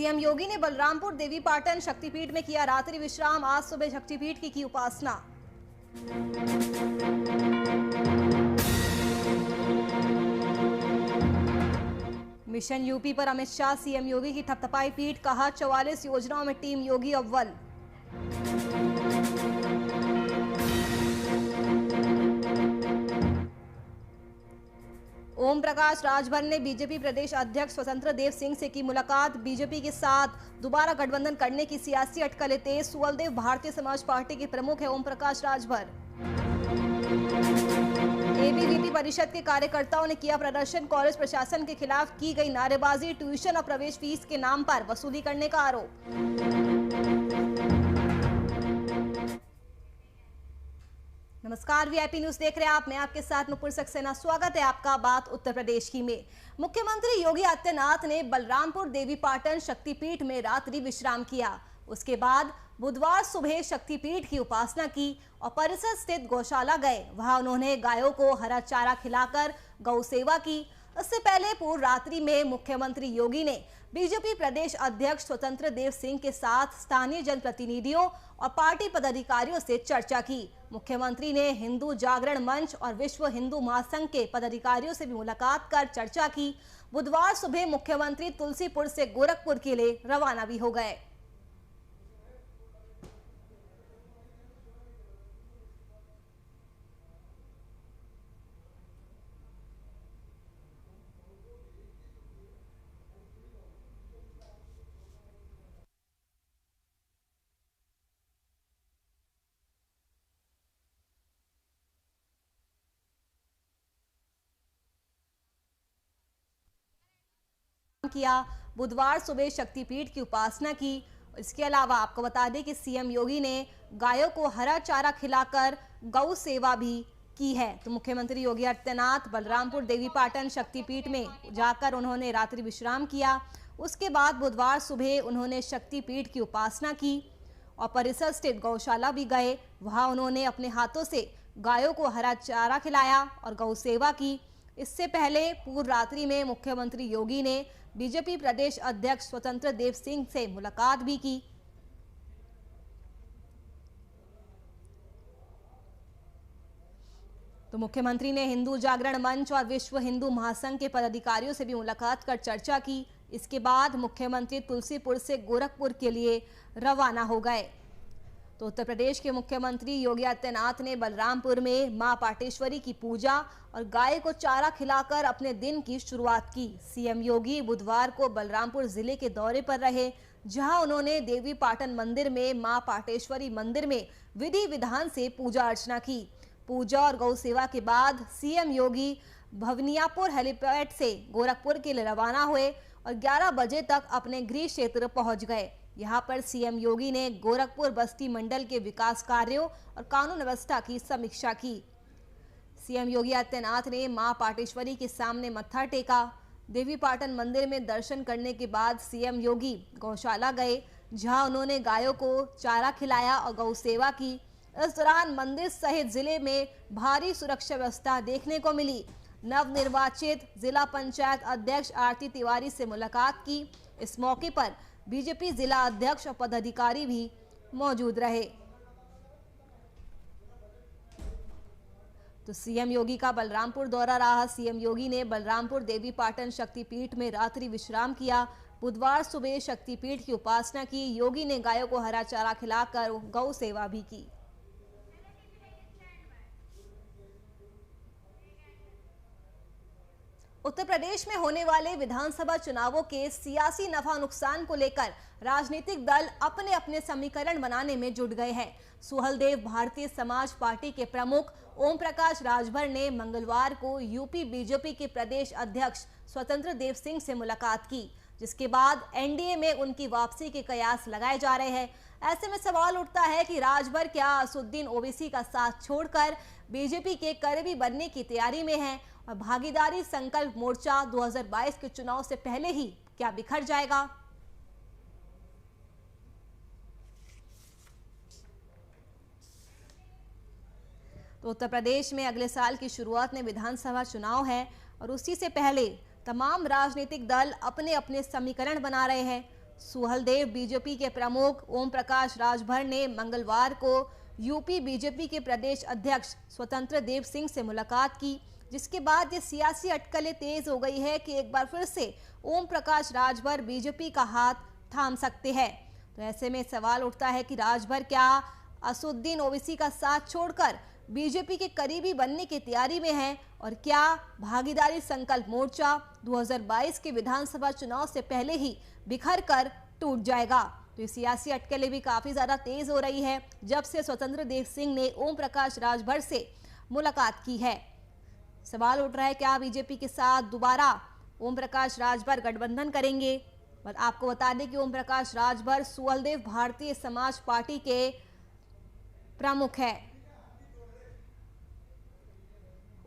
CM योगी ने बलरामपुर देवीपाटन शक्तिपीठ में किया रात्रि विश्राम। आज सुबह शक्तिपीठ की उपासना। मिशन यूपी पर अमित शाह, सीएम योगी की थपथपाई पीठ। कहा 44 योजनाओं में टीम योगी अव्वल। ओम प्रकाश राजभर ने बीजेपी प्रदेश अध्यक्ष स्वतंत्र देव सिंह से की मुलाकात। बीजेपी के साथ दोबारा गठबंधन करने की सियासी अटकलें तेज। सुहलदेव भारतीय समाज पार्टी के प्रमुख है ओम प्रकाश राजभर। एबीवीपी परिषद के कार्यकर्ताओं ने किया प्रदर्शन। कॉलेज प्रशासन के खिलाफ की गई नारेबाजी। ट्यूशन और प्रवेश फीस के नाम पर वसूली करने का आरोप। नमस्कार, वीआईपी न्यूज देख रहे हैं आप। मैं आपके साथ नुपुर सक्सेना। स्वागत है आपका। बात उत्तर प्रदेश की में मुख्यमंत्री योगी आदित्यनाथ ने बलरामपुर देवीपाटन शक्तिपीठ में रात्रि विश्राम किया। उसके बाद बुधवार सुबह शक्तिपीठ की उपासना की और परिसर स्थित गौशाला गए। वहां उन्होंने गायों को हरा चारा खिलाकर गौ सेवा की। इससे पहले पूर्व रात्रि में मुख्यमंत्री योगी ने बीजेपी प्रदेश अध्यक्ष स्वतंत्र देव सिंह के साथ स्थानीय जनप्रतिनिधियों और पार्टी पदाधिकारियों से चर्चा की। मुख्यमंत्री ने हिंदू जागरण मंच और विश्व हिंदू महासंघ के पदाधिकारियों से भी मुलाकात कर चर्चा की। बुधवार सुबह मुख्यमंत्री तुलसीपुर से गोरखपुर के लिए रवाना भी हो गए। किया बुधवार सुबह शक्तिपीठ की उपासना की। इसके अलावा आपको बता दें कि सीएम योगी ने गायों को हरा चारा खिलाकर गौ सेवा भी की है। तो मुख्यमंत्री योगी आदित्यनाथ बलरामपुर देवीपाटन शक्तिपीठ में जाकर उन्होंने रात्रि विश्राम किया। उसके बाद बुधवार सुबह उन्होंने शक्तिपीठ की उपासना की और परिसर स्थित गौशाला भी गए। वहां उन्होंने अपने हाथों से गायों को हरा चारा खिलाया और गौ सेवा की। इससे पहले पूर्व रात्रि में मुख्यमंत्री योगी ने बीजेपी प्रदेश अध्यक्ष स्वतंत्र देव सिंह से मुलाकात भी की। तो मुख्यमंत्री ने हिंदू जागरण मंच और विश्व हिंदू महासंघ के पदाधिकारियों से भी मुलाकात कर चर्चा की। इसके बाद मुख्यमंत्री तुलसीपुर से गोरखपुर के लिए रवाना हो गए। तो उत्तर प्रदेश के मुख्यमंत्री योगी आदित्यनाथ ने बलरामपुर में मां पाटेश्वरी की पूजा और गाय को चारा खिलाकर अपने दिन की शुरुआत की। सीएम योगी बुधवार को बलरामपुर जिले के दौरे पर रहे, जहां उन्होंने देवीपाटन मंदिर में मां पाटेश्वरी मंदिर में विधि विधान से पूजा अर्चना की। पूजा और गौ सेवा के बाद सीएम योगी भवनियापुर हेलीपैड से गोरखपुर के लिए रवाना हुए और 11 बजे तक अपने गृह क्षेत्र पहुंच गए। यहां पर सीएम योगी ने गोरखपुर बस्ती मंडल के विकास कार्यों और कानून व्यवस्था की समीक्षा की। सीएम योगी आदित्यनाथ ने मां पाटेश्वरी के सामने मत्था टेका। देवीपाटन मंदिर में दर्शन करने के बाद सीएम योगी गौशाला गए, जहां उन्होंने गायों को चारा खिलाया और गौ सेवा की। इस दौरान मंदिर सहित जिले में भारी सुरक्षा व्यवस्था देखने को मिली। नवनिर्वाचित जिला पंचायत अध्यक्ष आरती तिवारी से मुलाकात की। इस मौके पर बीजेपी जिला अध्यक्ष और पदाधिकारी भी मौजूद रहे। तो सीएम योगी का बलरामपुर दौरा रहा। सीएम योगी ने बलरामपुर देवीपाटन शक्तिपीठ में रात्रि विश्राम किया। बुधवार सुबह शक्तिपीठ की उपासना की। योगी ने गायों को हरा चारा खिलाकर गौ सेवा भी की। उत्तर प्रदेश में होने वाले विधानसभा चुनावों के सियासी नफा नुकसान को लेकर राजनीतिक दल अपने अपने समीकरण बनाने में जुट गए हैं। सुहलदेव भारतीय समाज पार्टी के प्रमुख ओम प्रकाश राजभर ने मंगलवार को यूपी बीजेपी के प्रदेश अध्यक्ष स्वतंत्र देव सिंह से मुलाकात की, जिसके बाद एनडीए में उनकी वापसी के कयास लगाए जा रहे हैं। ऐसे में सवाल उठता है कि राजभर क्या असुद्दीन ओवैसी का साथ छोड़कर बीजेपी के करीबी बनने की तैयारी में है और भागीदारी संकल्प मोर्चा 2022 के चुनाव से पहले ही क्या बिखर जाएगा? तो उत्तर प्रदेश में अगले साल की शुरुआत में विधानसभा चुनाव है और उसी से पहले तमाम राजनीतिक दल अपने अपने समीकरण बना रहे हैं। सुहलदेव बीजेपी के प्रमुख ओम प्रकाश राजभर ने मंगलवार को यूपी बीजेपी के प्रदेश अध्यक्ष स्वतंत्र देव सिंह से मुलाकात की, जिसके बाद ये सियासी अटकलें तेज हो गई है कि एक बार फिर से ओम प्रकाश राजभर बीजेपी का हाथ थाम सकते हैं। तो ऐसे में सवाल उठता है कि राजभर क्या असदुद्दीन ओवैसी का साथ छोड़कर बीजेपी के करीबी बनने की तैयारी में हैं, और क्या भागीदारी संकल्प मोर्चा 2022 के विधानसभा चुनाव से पहले ही बिखर कर टूट जाएगा। तो ये सियासी अटकलें भी काफी ज्यादा तेज हो रही है जब से स्वतंत्र देव सिंह ने ओम प्रकाश राजभर से मुलाकात की है। सवाल उठ रहा है क्या बीजेपी के साथ दोबारा ओम प्रकाश राजभर गठबंधन करेंगे। पर आपको बता दें कि ओम प्रकाश राजभर सुहलदेव भारतीय समाज पार्टी के प्रमुख है।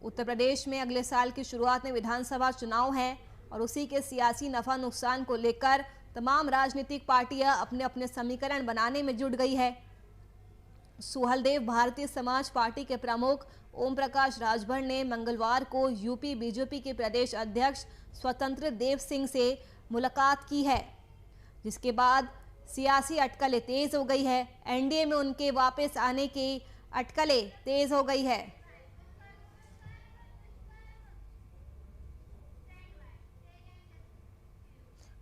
उत्तर प्रदेश में अगले साल की शुरुआत में विधानसभा चुनाव है और उसी के सियासी नफा नुकसान को लेकर तमाम राजनीतिक पार्टियां अपने अपने समीकरण बनाने में जुट गई है। सुहलदेव भारतीय समाज पार्टी के प्रमुख ओम प्रकाश राजभर ने मंगलवार को यूपी बीजेपी के प्रदेश अध्यक्ष स्वतंत्र देव सिंह से मुलाकात की है, जिसके बाद सियासी अटकलें तेज हो गई है। एनडीए में उनके वापस आने की अटकलें तेज हो गई है।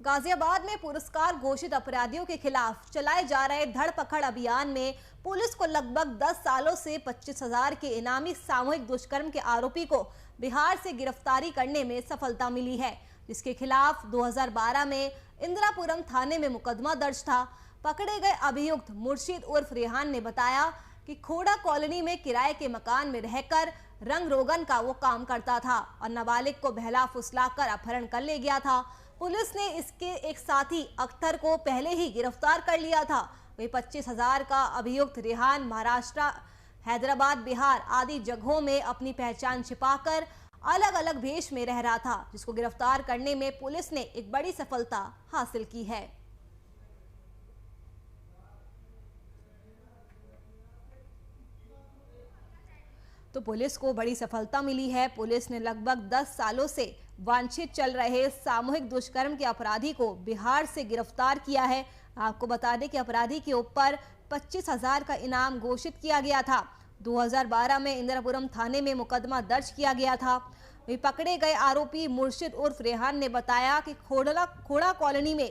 गाजियाबाद में पुरस्कार घोषित अपराधियों के खिलाफ चलाए जा रहे धरपकड़ अभियान में पुलिस को लगभग 10 सालों से 25,000 के इनामी सामूहिक दुष्कर्म के आरोपी को बिहार से गिरफ्तारी करने में सफलता मिली है, जिसके खिलाफ 2012 में इंदिरापुरम थाने में मुकदमा दर्ज था। पकड़े गए अभियुक्त मुर्शीद उर्फ रेहान ने बताया कि खोड़ा कॉलोनी में किराए के मकान में रहकर रंग रोगन का वो काम करता था और नाबालिग को बहला फुसलाकर अपहरण कर ले गया था। पुलिस ने इसके एक साथी अख्तर को पहले ही गिरफ्तार कर लिया था। वही 25,000 का अभियुक्त रेहान महाराष्ट्र, हैदराबाद, बिहार आदि जगहों में अपनी पहचान छिपाकर अलग अलग भेष में रह रहा था, जिसको गिरफ्तार करने में पुलिस ने एक बड़ी सफलता हासिल की है। तो पुलिस को बड़ी सफलता मिली है। पुलिस ने लगभग 10 सालों से वांछित चल रहे सामूहिक दुष्कर्म के अपराधी को बिहार से गिरफ्तार किया है। आपको बता दें कि अपराधी के ऊपर 25,000 का इनाम घोषित किया गया था। 2012 में इंदिरापुरम थाने में मुकदमा दर्ज किया गया था। वही पकड़े गए आरोपी मुर्शिद उर्फ रेहान ने बताया कि खोड़ा कॉलोनी में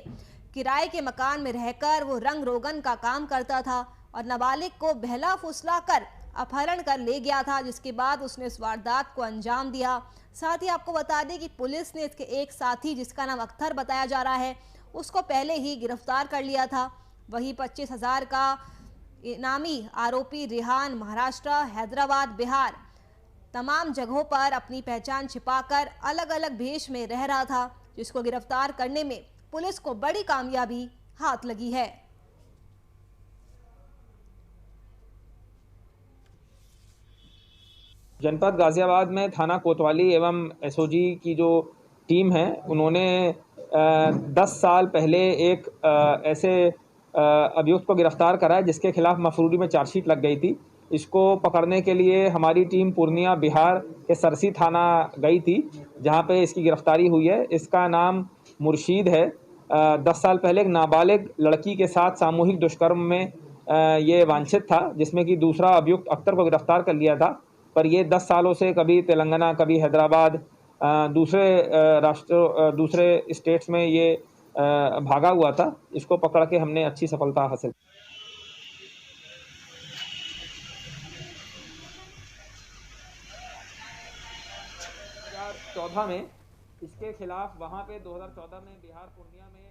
किराए के मकान में रहकर वो रंग रोगन का काम करता था और नाबालिग को बहला फुसला कर अपहरण कर ले गया था, जिसके बाद उसने इस वारदात को अंजाम दिया। साथ ही आपको बता दें कि पुलिस ने इसके एक साथी, जिसका नाम अख्तर बताया जा रहा है, उसको पहले ही गिरफ्तार कर लिया था। वही 25,000 का इनामी आरोपी रेहान महाराष्ट्र, हैदराबाद, बिहार तमाम जगहों पर अपनी पहचान छिपाकर अलग अलग भेष में रह रहा था, जिसको गिरफ्तार करने में पुलिस को बड़ी कामयाबी हाथ लगी है। जनपद गाजियाबाद में थाना कोतवाली एवं एसओजी की जो टीम है, उन्होंने 10 साल पहले एक ऐसे अभियुक्त को गिरफ्तार करा है जिसके खिलाफ मफरूरी में चार्जशीट लग गई थी। इसको पकड़ने के लिए हमारी टीम पूर्णिया बिहार के सरसी थाना गई थी, जहां पे इसकी गिरफ्तारी हुई है। इसका नाम मुर्शीद है। 10 साल पहले एक नाबालिग लड़की के साथ सामूहिक दुष्कर्म में ये वांछित था, जिसमें कि दूसरा अभियुक्त अख्तर को गिरफ्तार कर लिया था। पर ये 10 सालों से कभी तेलंगाना, कभी हैदराबाद, दूसरे स्टेट्स में ये भागा हुआ था। इसको पकड़ के हमने अच्छी सफलता हासिल की। 2014 में इसके खिलाफ वहां पे 2014 में बिहार पूर्णिया में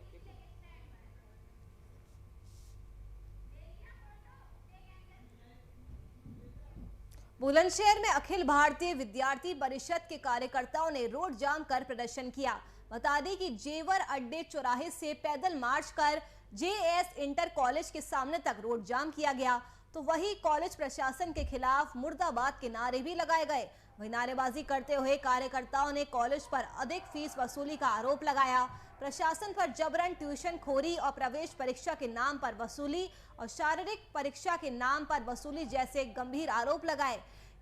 बुलंदशहर में अखिल भारतीय विद्यार्थी परिषद के कार्यकर्ताओं ने रोड जाम कर प्रदर्शन किया। बता दें कि जेवर अड्डे चौराहे से पैदल मार्च कर जेएस इंटर कॉलेज के सामने तक रोड जाम किया गया। तो वही कॉलेज प्रशासन के खिलाफ मुर्दाबाद के नारे भी लगाए गए। वही नारेबाजी करते हुए कार्यकर्ताओं ने कॉलेज पर अधिक फीस वसूली का आरोप लगाया। प्रशासन पर जबरन ट्यूशन खोरी और प्रवेश परीक्षा के नाम पर वसूली और शारीरिक परीक्षा के नाम पर वसूली जैसे गंभीर आरोप लगाए।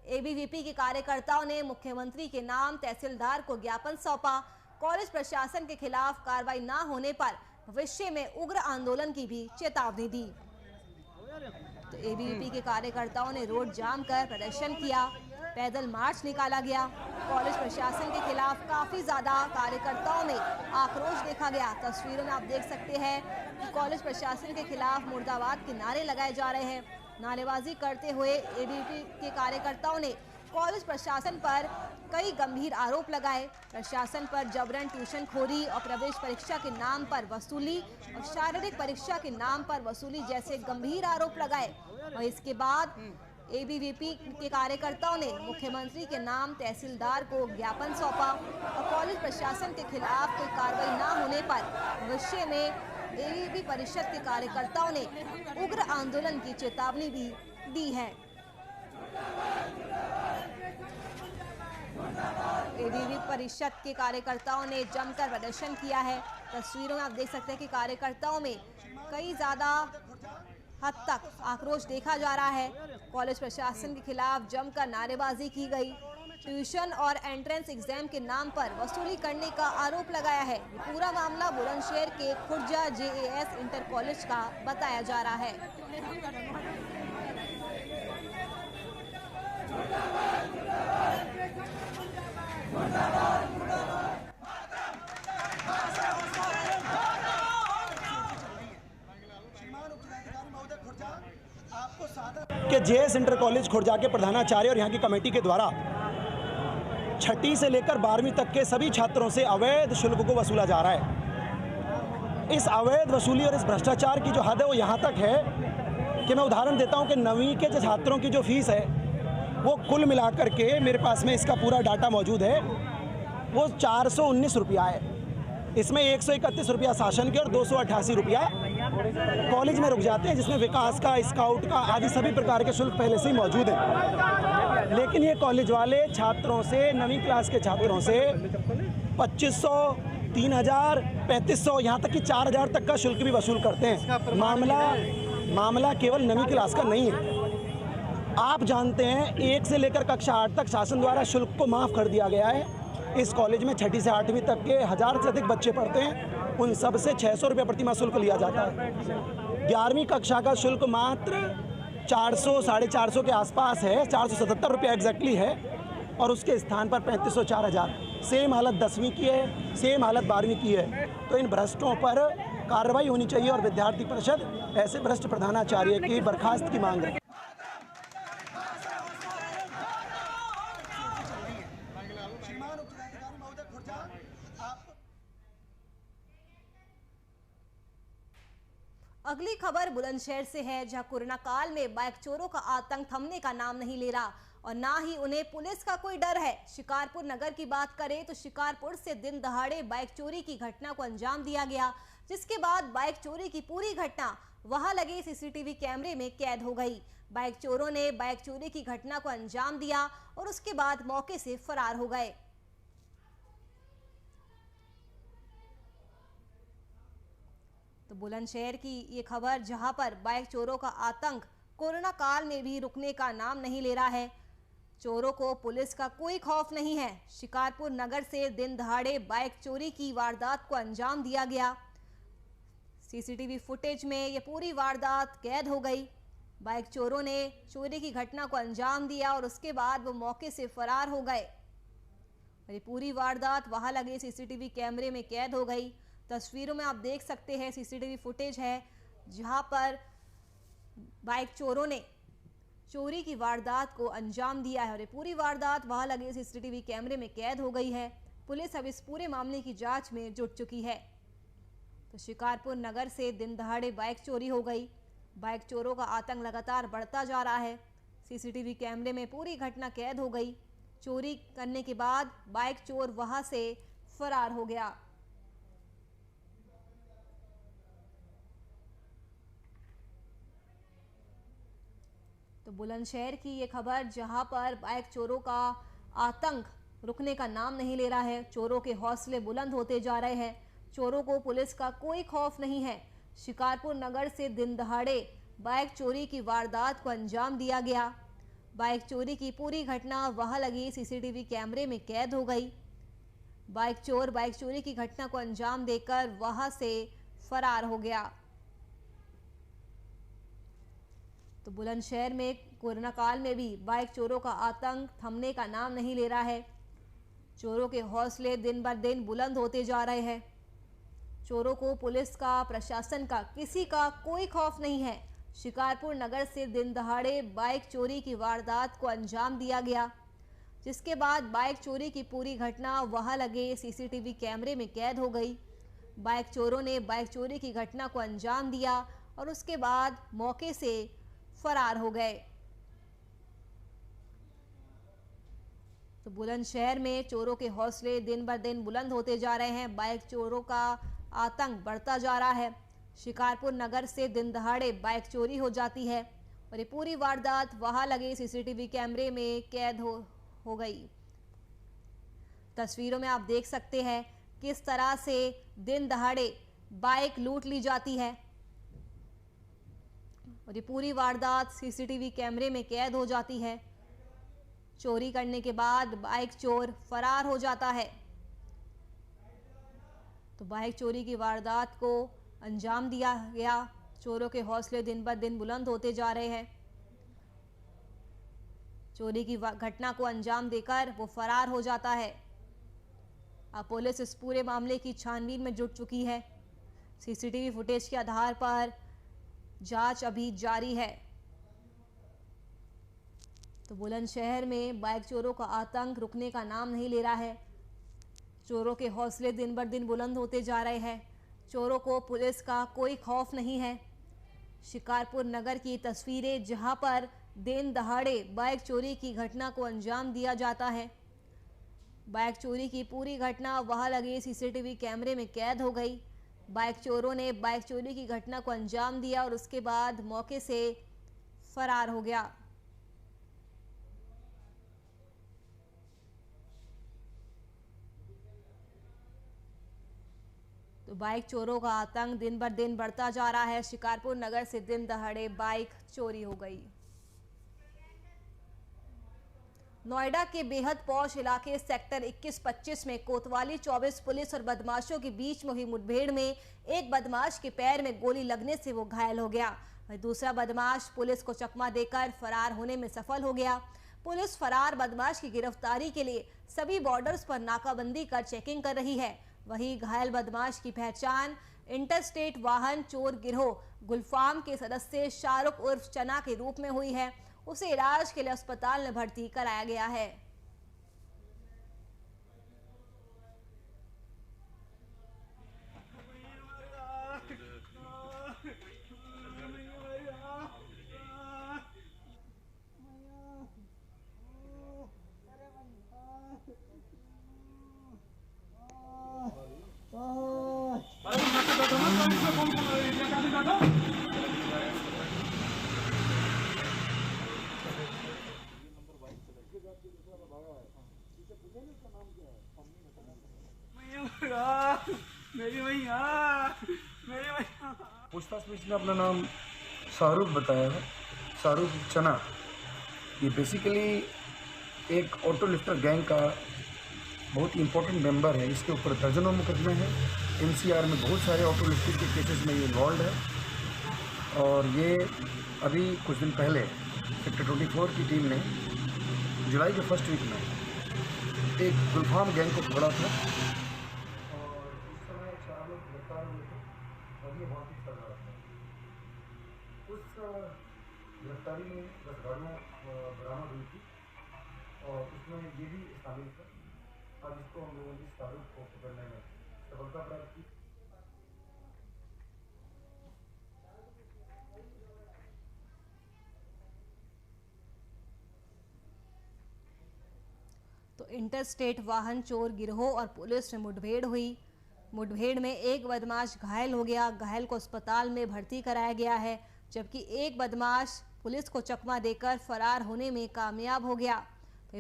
एबीवीपी के कार्यकर्ताओं ने मुख्यमंत्री के नाम तहसीलदार को ज्ञापन सौंपा। कॉलेज प्रशासन के खिलाफ कार्रवाई न होने पर भविष्य में उग्र आंदोलन की भी चेतावनी दी। तो एबीवीपी के कार्यकर्ताओं ने रोड जाम कर प्रदर्शन किया, पैदल मार्च निकाला गया। कॉलेज प्रशासन के खिलाफ काफी ज्यादा कार्यकर्ताओं में आक्रोश देखा गया। तस्वीरों में आप देख सकते हैं कि कॉलेज प्रशासन के खिलाफ मुर्दाबाद के नारे लगाए जा रहे हैं। नारेबाजी करते हुए एबीवीपी के कार्यकर्ताओं ने कॉलेज प्रशासन पर कई गंभीर आरोप लगाए। प्रशासन पर जबरन ट्यूशन खोरी और प्रवेश परीक्षा के नाम पर वसूली और शारीरिक परीक्षा के नाम पर वसूली जैसे गंभीर आरोप लगाए। और इसके बाद एबीवीपी के कार्यकर्ताओं ने मुख्यमंत्री के नाम तहसीलदार को ज्ञापन सौंपा और कॉलेज प्रशासन के खिलाफ कोई कार्रवाई न होने पर भविष्य में एबीवीपी परिषद के कार्यकर्ताओं ने उग्र आंदोलन की चेतावनी भी दी है। एबीवीपी परिषद के कार्यकर्ताओं ने जमकर प्रदर्शन किया है। तस्वीरों में आप देख सकते हैं कि कार्यकर्ताओं में कई ज्यादा हद तक आक्रोश देखा जा रहा है। कॉलेज प्रशासन के खिलाफ जमकर नारेबाजी की गई। ट्यूशन और एंट्रेंस एग्जाम के नाम पर वसूली करने का आरोप लगाया है। ये पूरा मामला बुलंदशहर के खुर्जा जेएएस इंटर कॉलेज का बताया जा रहा है। कि जेएस इंटर कॉलेज खुर्जा के प्रधानाचार्य और यहाँ की कमेटी के द्वारा छठी से लेकर 12वीं तक के सभी छात्रों से अवैध शुल्क को वसूला जा रहा है। इस अवैध वसूली और इस भ्रष्टाचार की जो हद है वो यहाँ तक है कि मैं उदाहरण देता हूँ कि 9वीं के जो छात्रों की जो फीस है वो कुल मिलाकर के मेरे पास में इसका पूरा डाटा मौजूद है, वो 419 रुपया है। इसमें 131 रुपया शासन के और 288 रुपया कॉलेज में रुक जाते हैं, जिसमें विकास का, स्काउट का आदि सभी प्रकार के शुल्क पहले से ही मौजूद हैं। लेकिन ये कॉलेज वाले छात्रों से, 9वीं क्लास के छात्रों से 2500, 3000, 3500, यहाँ तक कि 4000 तक का शुल्क भी वसूल करते हैं। मामला केवल 9वीं क्लास का नहीं है। आप जानते हैं 1 से लेकर कक्षा 8 तक शासन द्वारा शुल्क को माफ़ कर दिया गया है। इस कॉलेज में 6ठी से 8वीं तक के 1000 से अधिक बच्चे पढ़ते हैं, उन सब से 600 रुपये प्रतिमाह शुल्क लिया जाता है। 11वीं कक्षा का शुल्क मात्र 400, 450 के आसपास है, 477 रुपये एग्जैक्टली है, और उसके स्थान पर 3500, 4000। सेम हालत 10वीं की है, सेम हालत 12वीं की है। तो इन भ्रष्टों पर कार्रवाई होनी चाहिए और विद्यार्थी परिषद ऐसे भ्रष्ट प्रधानाचार्य की बर्खास्त की मांग है। अगली खबर बुलंदशहर से है, जहां कोरोना काल में बाइक चोरों का आतंक थमने का नाम नहीं ले रहा और ना ही उन्हें पुलिस का कोई डर है। शिकारपुर नगर की बात करें तो शिकारपुर से दिन दहाड़े बाइक चोरी की घटना को अंजाम दिया गया, जिसके बाद बाइक चोरी की पूरी घटना वहां लगे सीसीटीवी कैमरे में कैद हो गई। बाइक चोरों ने बाइक चोरी की घटना को अंजाम दिया और उसके बाद मौके से फरार हो गए। तो बुलंदशहर की ये खबर, जहां पर बाइक चोरों का आतंक कोरोना काल में भी रुकने का नाम नहीं ले रहा है। चोरों को पुलिस का कोई खौफ नहीं है। शिकारपुर नगर से दिन दहाड़े बाइक चोरी की वारदात को अंजाम दिया गया। सीसीटीवी फुटेज में ये पूरी वारदात कैद हो गई। बाइक चोरों ने चोरी की घटना को अंजाम दिया और उसके बाद वो मौके से फरार हो गए। ये पूरी वारदात वहां लगे सीसीटीवी कैमरे में कैद हो गई। तस्वीरों में आप देख सकते हैं सीसीटीवी फुटेज है, जहां पर बाइक चोरों ने चोरी की वारदात को अंजाम दिया है और ये पूरी वारदात वहां लगे सीसीटीवी कैमरे में कैद हो गई है। पुलिस अब इस पूरे मामले की जांच में जुट चुकी है। तो शिकारपुर नगर से दिन दहाड़े बाइक चोरी हो गई। बाइक चोरों का आतंक लगातार बढ़ता जा रहा है। सीसीटीवी कैमरे में पूरी घटना कैद हो गई। चोरी करने के बाद बाइक चोर वहां से फरार हो गया। तो बुलंदशहर की ये खबर, जहां पर बाइक चोरों का आतंक रुकने का नाम नहीं ले रहा है। चोरों के हौसले बुलंद होते जा रहे हैं। चोरों को पुलिस का कोई खौफ नहीं है। शिकारपुर नगर से दिन दहाड़े बाइक चोरी की वारदात को अंजाम दिया गया। बाइक चोरी की पूरी घटना वहां लगी सीसीटीवी कैमरे में कैद हो गई। बाइक चोर बाइक चोरी की घटना को अंजाम देकर वहां से फरार हो गया। तो बुलंदशहर में कोरोना काल में भी बाइक चोरों का आतंक थमने का नाम नहीं ले रहा है। चोरों के हौसले दिन ब दिन बुलंद होते जा रहे हैं। चोरों को पुलिस का, प्रशासन का, किसी का कोई खौफ नहीं है। शिकारपुर नगर से दिन दहाड़े बाइक चोरी की वारदात को अंजाम दिया गया, जिसके बाद बाइक चोरी की पूरी घटना वहां लगे सीसीटीवी कैमरे में कैद हो गई। बाइक चोरों ने बाइक चोरी की घटना को अंजाम दिया और उसके बाद मौके से फरार हो गए। तो बुलंदशहर में चोरों के हौसले दिन ब दिन बुलंद होते जा रहे हैं। बाइक चोरों का आतंक बढ़ता जा रहा है। शिकारपुर नगर से दिन दहाड़े बाइक चोरी हो जाती है और ये पूरी वारदात वहां लगे सीसीटीवी कैमरे में कैद हो गई। तस्वीरों में आप देख सकते हैं किस तरह से दिन दहाड़े बाइक लूट ली जाती है और ये पूरी वारदात सीसीटीवी कैमरे में कैद हो जाती है। चोरी करने के बाद बाइक चोर फरार हो जाता है। तो बाइक चोरी की वारदात को अंजाम दिया गया। चोरों के हौसले दिन ब दिन बुलंद होते जा रहे हैं। चोरी की घटना को अंजाम देकर वो फरार हो जाता है। अब पुलिस इस पूरे मामले की छानबीन में जुट चुकी है। सीसीटीवी फुटेज के आधार पर जांच अभी जारी है। तो बुलंदशहर में बाइक चोरों का आतंक रुकने का नाम नहीं ले रहा है। चोरों के हौसले दिन ब दिन बुलंद होते जा रहे हैं। चोरों को पुलिस का कोई खौफ नहीं है। शिकारपुर नगर की तस्वीरें, जहां पर दिन दहाड़े बाइक चोरी की घटना को अंजाम दिया जाता है। बाइक चोरी की पूरी घटना वहां लगे सीसीटीवी कैमरे में कैद हो गई। बाइक चोरों ने बाइक चोरी की घटना को अंजाम दिया और उसके बाद मौके से फरार हो गया। तो बाइक चोरों का आतंक दिन ब दिन बढ़ता जा रहा है। शिकारपुर नगर से दिन दहाड़े बाइक चोरी हो गई। नोएडा के बेहद पौष इलाके सेक्टर 21-25 में कोतवाली 24 पुलिस और बदमाशों के बीच में हुई मुठभेड़ में एक बदमाश के पैर में गोली लगने से वो घायल हो गया। वहीं दूसरा बदमाश पुलिस को चकमा देकर फरार होने में सफल हो गया। पुलिस फरार बदमाश की गिरफ्तारी के लिए सभी बॉर्डर्स पर नाकाबंदी कर चेकिंग कर रही है। वहीं घायल बदमाश की पहचान इंटरस्टेट वाहन चोर गिरोह गुलफाम के सदस्य शाहरुख उर्फ चना के रूप में हुई है। उसे इलाज के लिए अस्पताल में भर्ती कराया गया है। पूछताछ में इसने अपना नाम शाहरुख बताया है, शाहरुख चना। ये बेसिकली एक ऑटो लिफ्टर गैंग का बहुत ही इम्पोर्टेंट मेंबर है। इसके ऊपर दर्जनों मुकदमे हैं। एनसीआर में बहुत सारे ऑटो लिफ्टिंग के केसेस में ये इन्वॉल्व है। और ये अभी कुछ दिन पहले सेक्टर 24 की टीम ने जुलाई के फर्स्ट वीक में एक गुलफाम गैंग को पकड़ा था और इस समय 4 लोग गिरफ्तार हुए थे और ये वापस चल रहा था। उस गिरफ्तारी में 10 गाड़ियाँ बरामद हुई थी और उसमें ये भी शामिल था। अब इसको हम लोगों ने शाहरुख को पकड़ने में सफलता प्राप्त की। तो इंटरस्टेट वाहन चोर गिरोह और पुलिस में मुठभेड़ हुई। मुठभेड़ में एक बदमाश घायल हो गया। घायल को अस्पताल में भर्ती कराया गया है, जबकि एक बदमाश पुलिस को चकमा देकर फरार होने में कामयाब हो गया।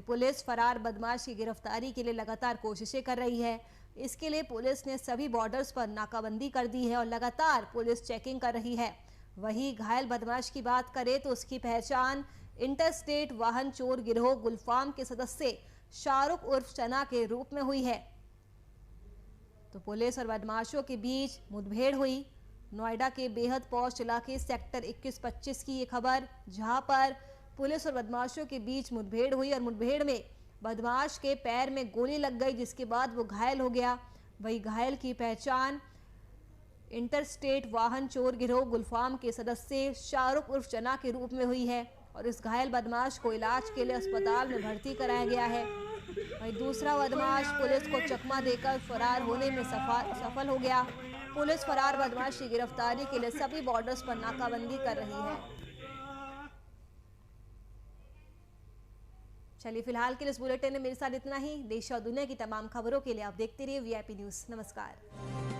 पुलिस फरार बदमाश की गिरफ्तारी के लिए लगातार कोशिशें कर रही है। इसके लिए पुलिस ने सभी बॉर्डर्स पर नाकाबंदी कर दी है और लगातार पुलिस चेकिंग कर रही है। वहीं घायल बदमाश की बात करें तो उसकी पहचान इंटरस्टेट वाहन चोर गिरोह गुलफाम के सदस्य शाहरुख उर्फ चना के रूप में हुई है। तो पुलिस और बदमाशों के बीच मुठभेड़ हुई नोएडा के बेहद पौष इलाके सेक्टर 21-25 की ये खबर, जहां पर पुलिस और बदमाशों के बीच मुठभेड़ हुई और मुठभेड़ में बदमाश के पैर में गोली लग गई, जिसके बाद वो घायल हो गया। वही घायल की पहचान इंटरस्टेट वाहन चोर गिरोह गुलफाम के सदस्य शाहरुख उर्फ चना के रूप में हुई है और इस घायल बदमाश को इलाज के लिए अस्पताल में भर्ती कराया गया है। वहीं दूसरा बदमाश पुलिस को चकमा देकर फरार होने में सफल हो गया। पुलिस फरार बदमाश की गिरफ्तारी के लिए सभी बॉर्डर्स पर नाकाबंदी कर रही है। चलिए फिलहाल के लिए इस बुलेटिन में मेरे साथ इतना ही। देश और दुनिया की तमाम खबरों के लिए आप देखते रहिए VIP न्यूज़। नमस्कार।